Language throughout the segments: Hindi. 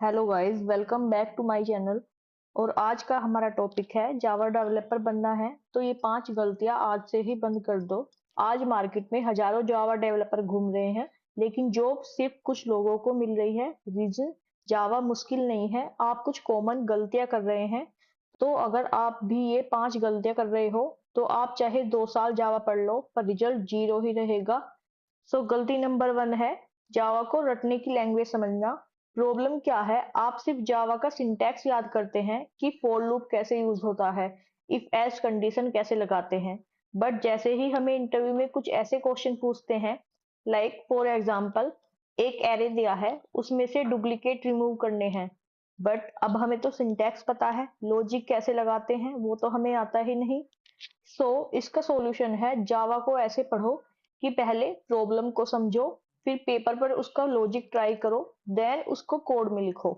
Hello guys, welcome back to my channel. और आज का हमारा टॉपिक है जावा डेवलपर बनना है तो ये 5 गलतियां आज से ही बंद कर दो। आज मार्केट में हजारों जावा डेवलपर घूम रहे हैं, लेकिन जॉब सिर्फ कुछ लोगों को मिल रही है। रीजन जावा मुश्किल नहीं है, आप कुछ कॉमन गलतियां कर रहे हैं। तो अगर आप भी ये 5 गलतियां कर रहे हो तो आप चाहे 2 साल जावा पढ़ लो पर रिजल्ट जीरो ही रहेगा। सो गलती नंबर 1 है जावा को रटने की लैंग्वेज समझना। प्रॉब्लम क्या है, आप सिर्फ जावा का सिंटैक्स याद करते हैं कि फॉर लूप कैसे यूज होता है, इफ एल्स कंडीशन कैसे लगाते हैं। बट जैसे ही हमें इंटरव्यू में कुछ ऐसे क्वेश्चन पूछते हैं, लाइक फॉर एग्जांपल एक एरे दिया है, उसमें से डुप्लीकेट रिमूव करने हैं, बट अब हमें तो सिंटैक्स पता है, लॉजिक कैसे लगाते हैं वो तो हमें आता ही नहीं। इसका सॉल्यूशन है जावा को ऐसे पढ़ो कि पहले प्रॉब्लम को समझो, फिर पेपर पर उसका लॉजिक ट्राई करो, देन उसको कोड में लिखो।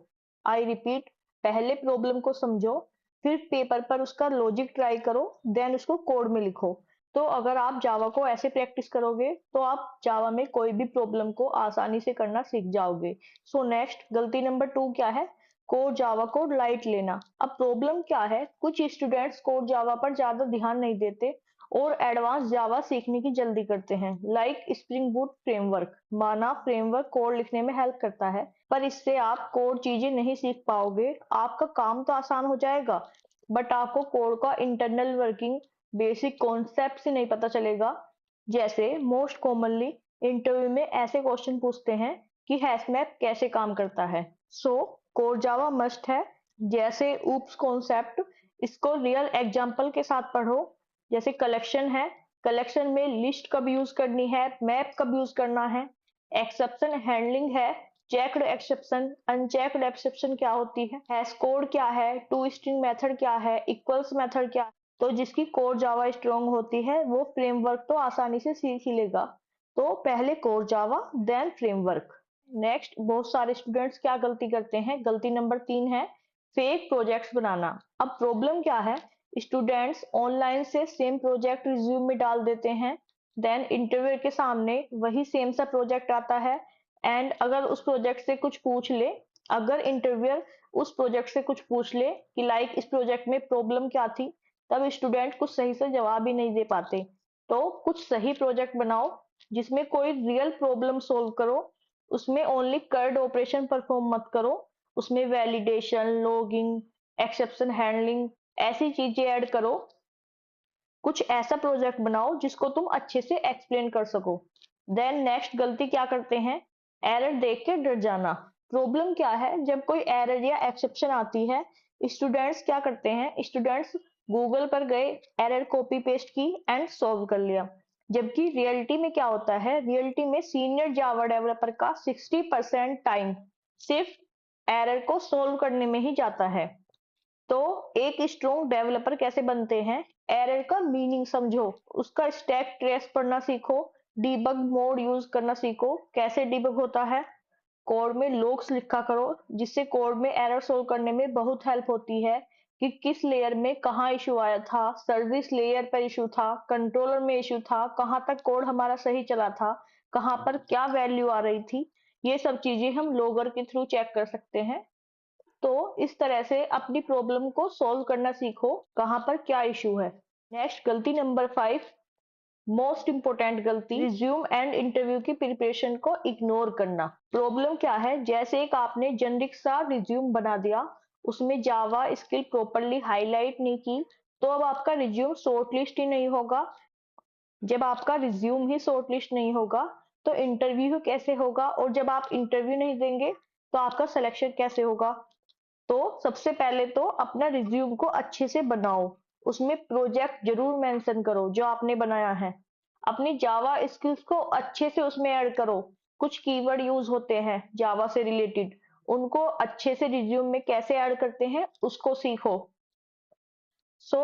आई रिपीट, पहले प्रॉब्लम को समझो, फिर पेपर पर उसका लॉजिक ट्राई करो, देन उसको कोड में लिखो। तो अगर आप जावा को ऐसे प्रैक्टिस करोगे तो आप जावा में कोई भी प्रॉब्लम को आसानी से करना सीख जाओगे। नेक्स्ट गलती नंबर 2 क्या है, कोर जावा को लाइट लेना। अब प्रॉब्लम क्या है, कुछ स्टूडेंट्स कोर जावा पर ज्यादा ध्यान नहीं देते और एडवांस जावा सीखने की जल्दी करते हैं। लाइक स्प्रिंग बूट फ्रेमवर्क, माना फ्रेमवर्क कोड लिखने में हेल्प करता है, पर इससे आप कोड चीजें नहीं सीख पाओगे। आपका काम तो आसान हो जाएगा, बट आपको कोड का इंटरनल वर्किंग बेसिक कॉन्सेप्ट से नहीं पता चलेगा। जैसे मोस्ट कॉमनली इंटरव्यू में ऐसे क्वेश्चन पूछते हैं कि हैश मैप कैसे काम करता है। कोर जावा मस्ट है। जैसे ऊप्स कॉन्सेप्ट, इसको रियल एग्जांपल के साथ पढ़ो। जैसे कलेक्शन है, कलेक्शन में लिस्ट कब यूज करनी है, मैप कब यूज करना है। एक्सेप्शन हैंडलिंग है, चेक्ड एक्सेप्शन अनचेक्ड एक्सेप्शन क्या होती है, हैश कोड क्या है, टू स्ट्रिंग मेथड क्या है, इक्वल्स मेथड क्या है। तो जिसकी कोर जावा स्ट्रांग होती है वो फ्रेमवर्क तो आसानी से सीख ही लेगा। तो पहले core Java then framework. Next, बहुत सारे स्टूडेंट्स क्या गलती करते हैं, गलती नंबर 3 है फेक प्रोजेक्ट्स बनाना। अब प्रॉब्लम क्या है, स्टूडेंट्स ऑनलाइन से सेम प्रोजेक्ट रिज्यूम में डाल देते हैं, देन इंटरव्यू के सामने वही सेम सा प्रोजेक्ट आता है। एंड अगर उस प्रोजेक्ट से कुछ पूछ ले, अगर इंटरव्यूअर उस प्रोजेक्ट से कुछ पूछ ले कि लाइक इस प्रोजेक्ट में प्रॉब्लम क्या थी, तब स्टूडेंट कुछ सही से जवाब ही नहीं दे पाते। तो कुछ सही प्रोजेक्ट बनाओ जिसमें कोई रियल प्रॉब्लम सोल्व करो, उसमें ओनली कर्ड ऑपरेशन परफॉर्म मत करो, उसमें वैलिडेशन, लॉगिंग, एक्सेप्शन हैंडलिंग ऐसी चीजें ऐड करो। कुछ ऐसा प्रोजेक्ट बनाओ जिसको तुम अच्छे से एक्सप्लेन कर सको। देन नेक्स्ट गलती क्या करते हैं, एरर देख के डर जाना। प्रॉब्लम क्या है, जब कोई एरर या एक्सेप्शन आती है, स्टूडेंट्स क्या करते हैं, स्टूडेंट्स गूगल पर गए, एरर कॉपी पेस्ट की एंड सॉल्व कर लिया। जबकि रियलिटी में क्या होता है, रियलिटी में सीनियर जावा डेवलपर का 60% टाइम सिर्फ एरर को सोल्व करने में ही जाता है। तो एक स्ट्रॉन्ग डेवलपर कैसे बनते हैं, एरर का मीनिंग समझो, उसका स्टैक ट्रेस पढ़ना सीखो, डीबग मोड यूज करना सीखो, कैसे डीबग होता है। कोड में लॉग्स लिखा करो, जिससे कोड में एरर सोल्व करने में बहुत हेल्प होती है कि किस लेयर में कहाँ इशू आया था, सर्विस लेयर पर इशू था, कंट्रोलर में इशू था, कहाँ तक कोड हमारा सही चला था, कहाँ पर क्या वैल्यू आ रही थी। ये सब चीजें हम लॉगर के थ्रू चेक कर सकते हैं। तो इस तरह से अपनी प्रॉब्लम को सॉल्व करना सीखो, कहाँ पर क्या इशू है। नेक्स्ट गलती नंबर 5, मोस्ट इंपोर्टेंट गलती, रिज्यूम एंड इंटरव्यू की प्रिपरेशन को इग्नोर करना। प्रॉब्लम क्या है, जैसे एक आपने जेनरिक सा रिज्यूम बना दिया, उसमें जावा स्किल प्रॉपरली हाईलाइट नहीं की, तो अब आपका रिज्यूम शॉर्टलिस्ट ही नहीं होगा। जब आपका रिज्यूम ही शॉर्टलिस्ट नहीं होगा तो इंटरव्यू कैसे होगा, और जब आप इंटरव्यू नहीं देंगे तो आपका सिलेक्शन कैसे होगा। तो सबसे पहले तो अपना रिज्यूम को अच्छे से बनाओ, उसमें प्रोजेक्ट जरूर मेंशन करो जो आपने बनाया है, अपनी जावा स्किल्स को अच्छे से उसमें ऐड करो। कुछ कीवर्ड यूज होते हैं जावा से रिलेटेड, उनको अच्छे से रिज्यूम में कैसे ऐड करते हैं उसको सीखो।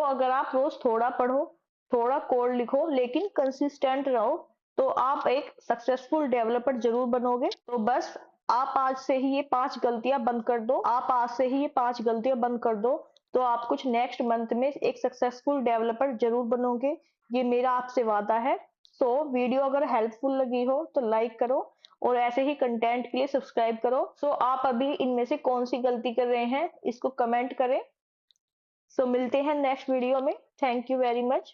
अगर आप रोज थोड़ा पढ़ो, थोड़ा कोड लिखो, लेकिन कंसिस्टेंट रहो, तो आप एक सक्सेसफुल डेवलपर जरूर बनोगे। तो बस आप आज से ही ये 5 गलतियां बंद कर दो, आप आज से ही ये 5 गलतियां बंद कर दो, तो आप कुछ नेक्स्ट मंथ में एक सक्सेसफुल डेवलपर जरूर बनोगे। ये मेरा आपसे वादा है। वीडियो अगर हेल्पफुल लगी हो तो लाइक करो और ऐसे ही कंटेंट के लिए सब्सक्राइब करो। सो आप अभी इनमें से कौन सी गलती कर रहे हैं इसको कमेंट करें। सो मिलते हैं नेक्स्ट वीडियो में। Thank you very much.